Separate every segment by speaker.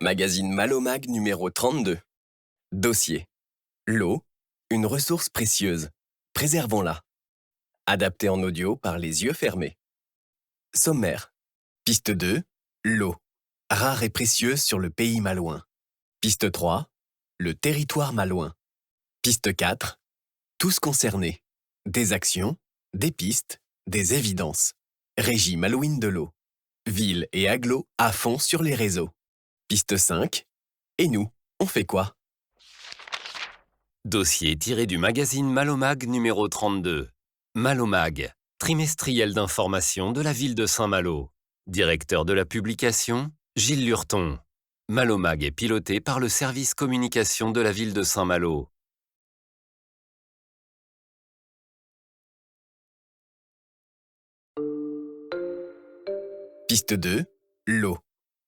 Speaker 1: Magazine Malomag numéro 32. Dossier. L'eau, une ressource précieuse. Préservons-la. Adapté en audio par les yeux fermés. Sommaire. Piste 2. L'eau. Rare et précieuse sur le pays malouin. Piste 3. Le territoire malouin. Piste 4. Tous concernés. Des actions, des pistes, des évidences. Régie malouine de l'eau. Ville et agglo à fond sur les réseaux. Piste 5. Et nous, on fait quoi?
Speaker 2: Dossier tiré du magazine Malomag numéro 32. Malomag, trimestriel d'information de la ville de Saint-Malo. Directeur de la publication, Gilles Lurton. Malomag est piloté par le service communication de la ville de Saint-Malo.
Speaker 1: Piste 2. L'eau.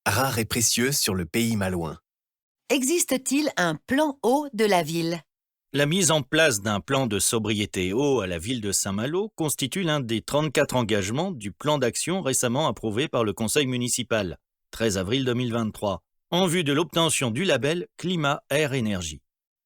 Speaker 1: Rare et précieuse sur le pays malouin.
Speaker 3: Existe-t-il un plan eau de la ville?
Speaker 4: La mise en place d'un plan de sobriété eau à la ville de Saint-Malo constitue l'un des 34 engagements du plan d'action récemment approuvé par le conseil municipal, 13 avril 2023, en vue de l'obtention du label Climat, Air, Énergie.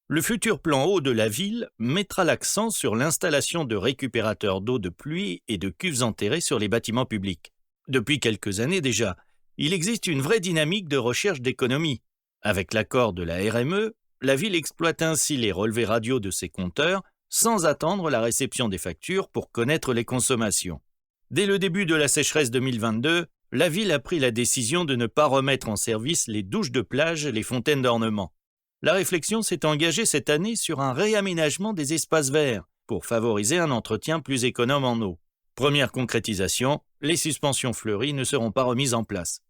Speaker 4: Le futur plan eau de la ville mettra l'accent sur l'installation de récupérateurs d'eau de pluie et de cuves enterrées sur les bâtiments publics. Depuis quelques années déjà, il existe une vraie dynamique de recherche d'économie. Avec l'accord de la RME, la ville exploite ainsi les relevés radio de ses compteurs sans attendre la réception des factures pour connaître les consommations. Dès le début de la sécheresse 2022, la ville a pris la décision de ne pas remettre en service les douches de plage et les fontaines d'ornement. La réflexion s'est engagée cette année sur un réaménagement des espaces verts pour favoriser un entretien plus économe en eau. Première concrétisation, les suspensions fleuries ne seront pas remises en place.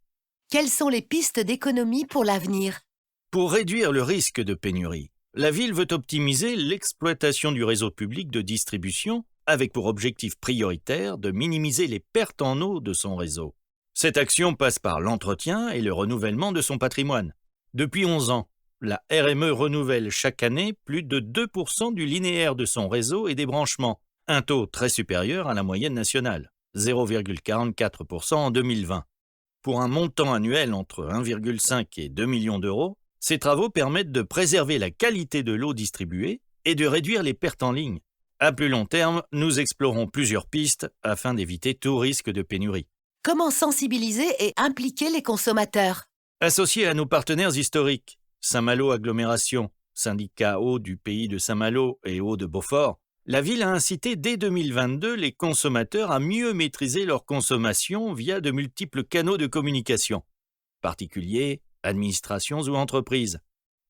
Speaker 3: Quelles sont les pistes d'économie pour l'avenir?
Speaker 4: Pour réduire le risque de pénurie, la ville veut optimiser l'exploitation du réseau public de distribution avec pour objectif prioritaire de minimiser les pertes en eau de son réseau. Cette action passe par l'entretien et le renouvellement de son patrimoine. Depuis 11 ans, la RME renouvelle chaque année plus de 2% du linéaire de son réseau et des branchements, un taux très supérieur à la moyenne nationale, 0,44% en 2020. Pour un montant annuel entre 1,5 et 2 millions d'euros, ces travaux permettent de préserver la qualité de l'eau distribuée et de réduire les pertes en ligne. À plus long terme, nous explorons plusieurs pistes afin d'éviter tout risque de pénurie.
Speaker 3: Comment sensibiliser et impliquer les consommateurs?
Speaker 4: Associés à nos partenaires historiques, Saint-Malo Agglomération, syndicat eau du pays de Saint-Malo et eau de Beaufort, la ville a incité dès 2022 les consommateurs à mieux maîtriser leur consommation via de multiples canaux de communication. Particuliers, administrations ou entreprises.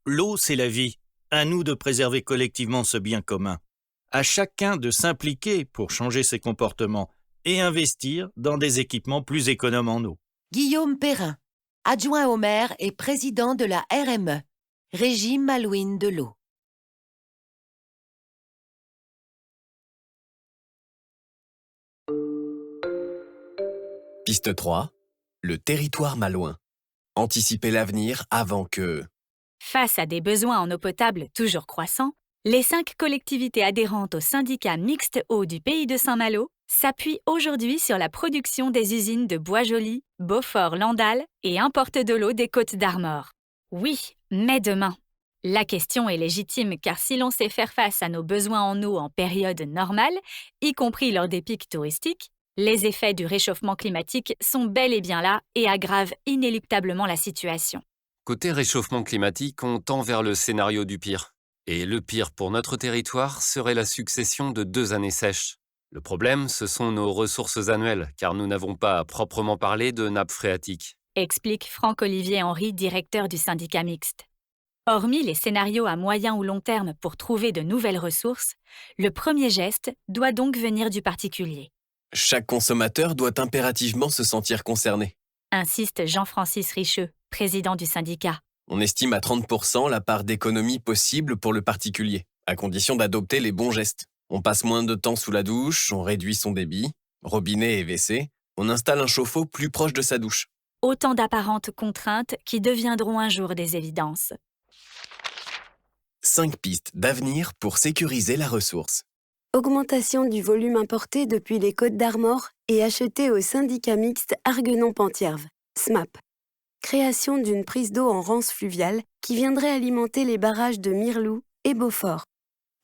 Speaker 4: L'eau, c'est la vie. À nous de préserver collectivement ce bien commun. À chacun de s'impliquer pour changer ses comportements et investir dans des équipements plus économes en eau.
Speaker 3: Guillaume Perrin, adjoint au maire et président de la RME, Régie malouine de l'eau.
Speaker 1: Piste 3. Le territoire malouin. Anticiper l'avenir avant que...
Speaker 5: Face à des besoins en eau potable toujours croissants, les 5 collectivités adhérentes au syndicat mixte eau du pays de Saint-Malo s'appuient aujourd'hui sur la production des usines de Bois-Joli, Beaufort-Landal et importent de l'eau des Côtes d'Armor. Oui, mais demain. La question est légitime car si l'on sait faire face à nos besoins en eau en période normale, y compris lors des pics touristiques, les effets du réchauffement climatique sont bel et bien là et aggravent inéluctablement la situation.
Speaker 2: Côté réchauffement climatique, on tend vers le scénario du pire. Et le pire pour notre territoire serait la succession de 2 années sèches. Le problème, ce sont nos ressources annuelles, car nous n'avons pas à proprement parler de nappes phréatiques.
Speaker 5: Explique Franck-Olivier Henry, directeur du syndicat mixte. Hormis les scénarios à moyen ou long terme pour trouver de nouvelles ressources, le premier geste doit donc venir du particulier.
Speaker 1: Chaque consommateur doit impérativement se sentir concerné.
Speaker 5: Insiste Jean-Francis Richeux, président du syndicat.
Speaker 1: On estime à 30% la part d'économie possible pour le particulier, à condition d'adopter les bons gestes. On passe moins de temps sous la douche, on réduit son débit, robinet et WC, on installe un chauffe-eau plus proche de sa douche.
Speaker 5: Autant d'apparentes contraintes qui deviendront un jour des évidences.
Speaker 1: 5 pistes d'avenir pour sécuriser la ressource.
Speaker 6: Augmentation du volume importé depuis les Côtes d'Armor et acheté au syndicat mixte Arguenon-Penthièvre, SMAP. création d'une prise d'eau en rance fluviale qui viendrait alimenter les barrages de Mirlou et Beaufort.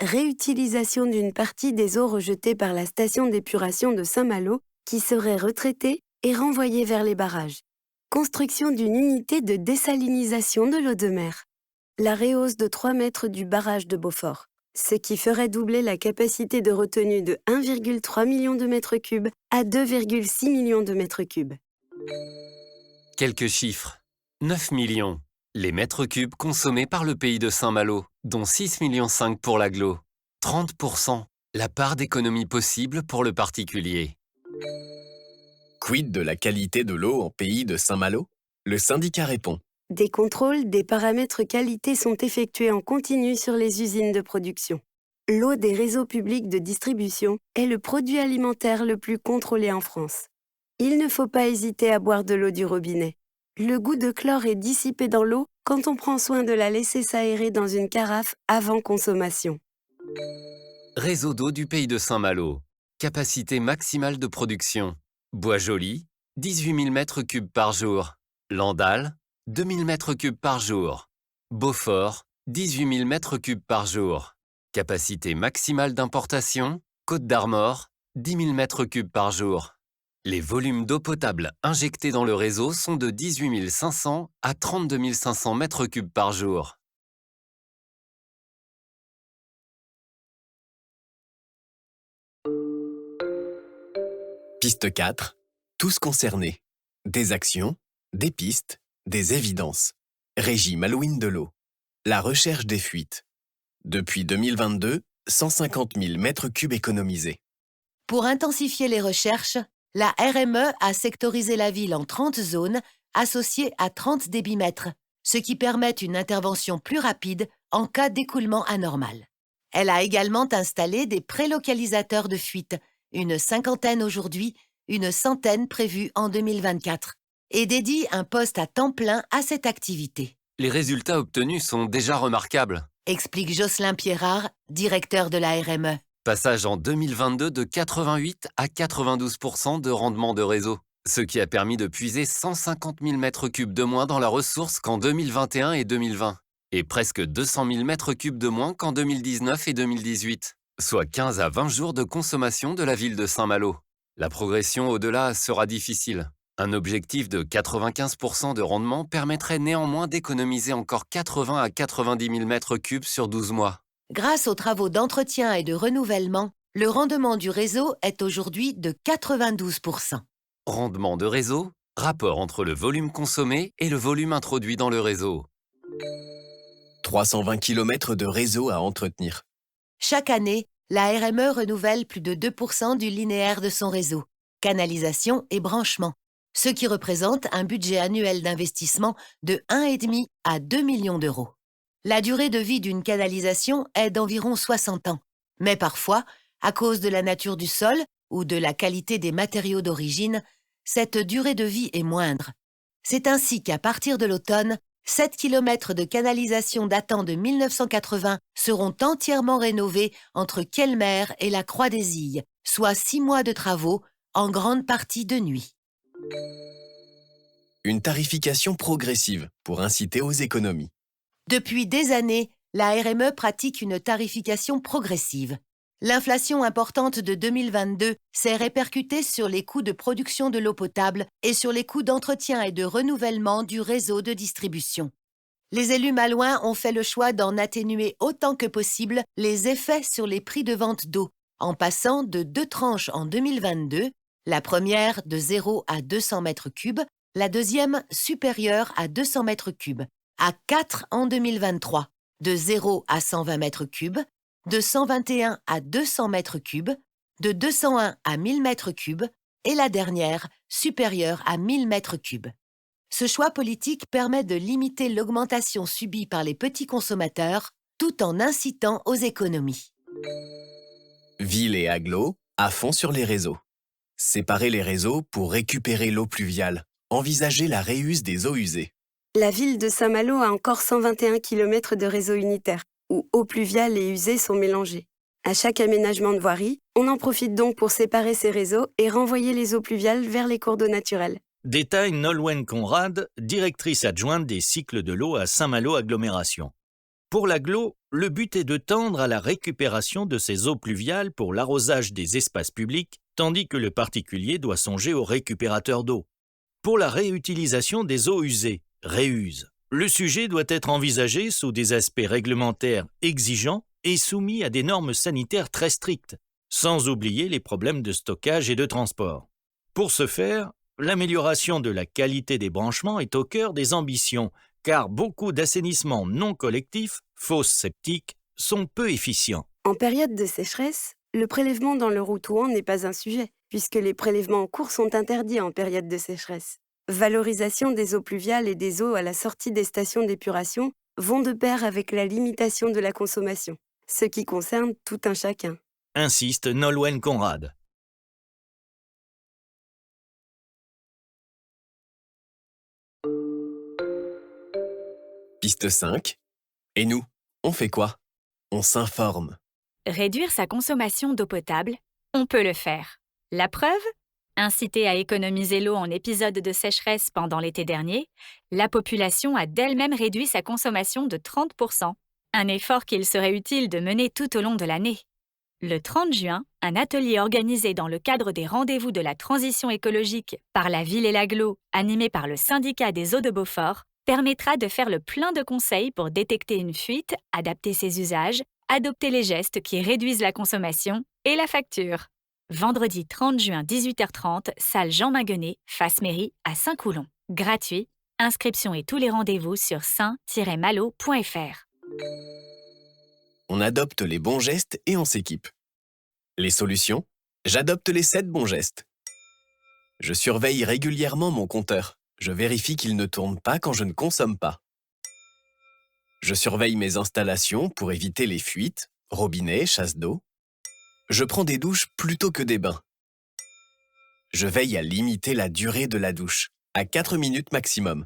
Speaker 6: Réutilisation d'une partie des eaux rejetées par la station d'épuration de Saint-Malo qui serait retraitée et renvoyée vers les barrages. Construction d'une unité de désalinisation de l'eau de mer. La rehausse de 3 mètres du barrage de Beaufort, ce qui ferait doubler la capacité de retenue de 1,3 million de mètres cubes à 2,6 millions de mètres cubes.
Speaker 2: Quelques chiffres. 9 millions. Les mètres cubes consommés par le pays de Saint-Malo, dont 6,5 millions pour l'agglo. 30%. La part d'économie possible pour le particulier.
Speaker 1: Quid de la qualité de l'eau en pays de Saint-Malo? Le syndicat répond.
Speaker 6: Des contrôles des paramètres qualité sont effectués en continu sur les usines de production. L'eau des réseaux publics de distribution est le produit alimentaire le plus contrôlé en France. Il ne faut pas hésiter à boire de l'eau du robinet. Le goût de chlore est dissipé dans l'eau quand on prend soin de la laisser s'aérer dans une carafe avant consommation.
Speaker 2: Réseau d'eau du pays de Saint-Malo. Capacité maximale de production. Bois-Joli, 18 000 m3 par jour. Landal, 2 000 m3 par jour. Beaufort, 18 000 m3 par jour. Capacité maximale d'importation. Côte d'Armor, 10 000 m3 par jour. Les volumes d'eau potable injectés dans le réseau sont de 18 500 à 32 500 m3 par jour.
Speaker 1: Piste 4. Tous concernés. Des actions, des pistes, des évidences. Régie Malouine de l'eau. La recherche des fuites. Depuis 2022, 150 000 m3 économisés.
Speaker 3: Pour intensifier les recherches, la RME a sectorisé la ville en 30 zones associées à 30 débitmètres, ce qui permet une intervention plus rapide en cas d'écoulement anormal. Elle a également installé des prélocalisateurs de fuite, une 50aine aujourd'hui, une 100aine prévue en 2024, et dédie un poste à temps plein à cette activité.
Speaker 2: Les résultats obtenus sont déjà remarquables.
Speaker 3: Explique Jocelyn Pierrard, directeur de la RME.
Speaker 2: Passage en 2022 de 88 à 92% de rendement de réseau, ce qui a permis de puiser 150 000 m3 de moins dans la ressource qu'en 2021 et 2020, et presque 200 000 m3 de moins qu'en 2019 et 2018, soit 15 à 20 jours de consommation de la ville de Saint-Malo. La progression au-delà sera difficile. Un objectif de 95% de rendement permettrait néanmoins d'économiser encore 80 à 90 000 m3 sur 12 mois.
Speaker 3: Grâce aux travaux d'entretien et de renouvellement, le rendement du réseau est aujourd'hui de 92%.
Speaker 2: Rendement de réseau, rapport entre le volume consommé et le volume introduit dans le réseau.
Speaker 1: 320 km de réseau à entretenir.
Speaker 3: Chaque année, la RME renouvelle plus de 2% du linéaire de son réseau, canalisation et branchement, ce qui représente un budget annuel d'investissement de 1,5 à 2 millions d'euros. La durée de vie d'une canalisation est d'environ 60 ans, mais parfois, à cause de la nature du sol ou de la qualité des matériaux d'origine, cette durée de vie est moindre. C'est ainsi qu'à partir de l'automne, 7 km de canalisation datant de 1980 seront entièrement rénovés entre Kelmer et la Croix des Illes, soit 6 mois de travaux, en grande partie de nuit.
Speaker 1: Une tarification progressive pour inciter aux économies.
Speaker 3: Depuis des années, la RME pratique une tarification progressive. L'inflation importante de 2022 s'est répercutée sur les coûts de production de l'eau potable et sur les coûts d'entretien et de renouvellement du réseau de distribution. Les élus malouins ont fait le choix d'en atténuer autant que possible les effets sur les prix de vente d'eau, en passant de 2 tranches en 2022, la première de 0 à 200 m3, la deuxième supérieure à 200 m3, à 4 en 2023, de 0 à 120 m3, de 121 à 200 m3, de 201 à 1000 m3 et la dernière supérieure à 1000 m3. Ce choix politique permet de limiter l'augmentation subie par les petits consommateurs tout en incitant aux économies.
Speaker 1: Ville et agglo, à fond sur les réseaux. Séparer les réseaux pour récupérer l'eau pluviale. Envisager la réuse des eaux usées.
Speaker 6: La ville de Saint-Malo a encore 121 km de réseau unitaire, où eau pluviale et usée sont mélangées. À chaque aménagement de voirie, on en profite donc pour séparer ces réseaux et renvoyer les eaux pluviales vers les cours d'eau naturels.
Speaker 4: Détaille Nolwenn Conrad, directrice adjointe des cycles de l'eau à Saint-Malo Agglomération. Pour l'agglo, le but est de tendre à la récupération de ces eaux pluviales pour l'arrosage des espaces publics, tandis que le particulier doit songer aux récupérateurs d'eau. Pour la réutilisation des eaux usées, réuse, le sujet doit être envisagé sous des aspects réglementaires exigeants et soumis à des normes sanitaires très strictes, sans oublier les problèmes de stockage et de transport. Pour ce faire, l'amélioration de la qualité des branchements est au cœur des ambitions, car beaucoup d'assainissements non collectifs, fosses septiques, sont peu efficients.
Speaker 6: En période de sécheresse, le prélèvement dans le routouan n'est pas un sujet, puisque les prélèvements en cours sont interdits en période de sécheresse. Valorisation des eaux pluviales et des eaux à la sortie des stations d'épuration vont de pair avec la limitation de la consommation, ce qui concerne tout un chacun.
Speaker 4: Insiste Nolwenn Conrad.
Speaker 1: Piste 5. Et nous, on fait quoi? On s'informe.
Speaker 5: Réduire sa consommation d'eau potable, on peut le faire. La preuve? Incitée à économiser l'eau en épisode de sécheresse pendant l'été dernier, la population a d'elle-même réduit sa consommation de 30%, un effort qu'il serait utile de mener tout au long de l'année. Le 30 juin, un atelier organisé dans le cadre des rendez-vous de la transition écologique par la ville et l'agglo, animé par le syndicat des eaux de Beaufort, permettra de faire le plein de conseils pour détecter une fuite, adapter ses usages, adopter les gestes qui réduisent la consommation et la facture. Vendredi 30 juin 18h30, salle Jean Maguenet, face mairie à Saint-Coulon. Gratuit. Inscription et tous les rendez-vous sur saint-malo.fr.
Speaker 1: On adopte les bons gestes et on s'équipe. Les solutions? J'adopte les 7 bons gestes. Je surveille régulièrement mon compteur. Je vérifie qu'il ne tourne pas quand je ne consomme pas. Je surveille mes installations pour éviter les fuites, robinets, chasse d'eau. Je prends des douches plutôt que des bains. Je veille à limiter la durée de la douche, à 4 minutes maximum.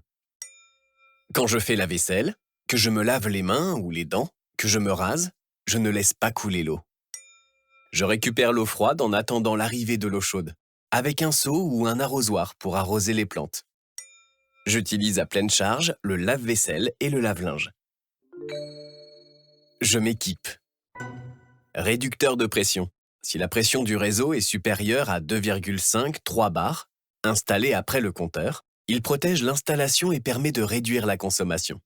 Speaker 1: Quand je fais la vaisselle, que je me lave les mains ou les dents, que je me rase, je ne laisse pas couler l'eau. Je récupère l'eau froide en attendant l'arrivée de l'eau chaude, avec un seau ou un arrosoir pour arroser les plantes. J'utilise à pleine charge le lave-vaisselle et le lave-linge. Je m'équipe. Réducteur de pression. Si la pression du réseau est supérieure à 2,5-3 bars, installé après le compteur, il protège l'installation et permet de réduire la consommation.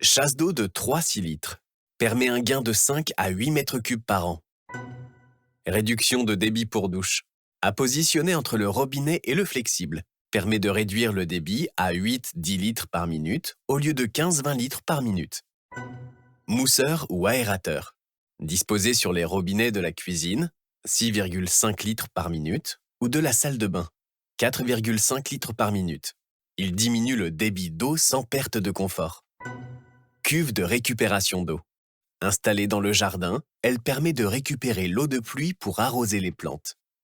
Speaker 1: Chasse d'eau de 3-6 litres. Permet un gain de 5 à 8 mètres cubes par an. Réduction de débit pour douche. À positionner entre le robinet et le flexible. Permet de réduire le débit à 8-10 litres par minute au lieu de 15-20 litres par minute. Mousseur ou aérateur. Disposé sur les robinets de la cuisine, 6,5 litres par minute, ou de la salle de bain, 4,5 litres par minute. Il diminue le débit d'eau sans perte de confort. Cuve de récupération d'eau. Installée dans le jardin, elle permet de récupérer l'eau de pluie pour arroser les plantes.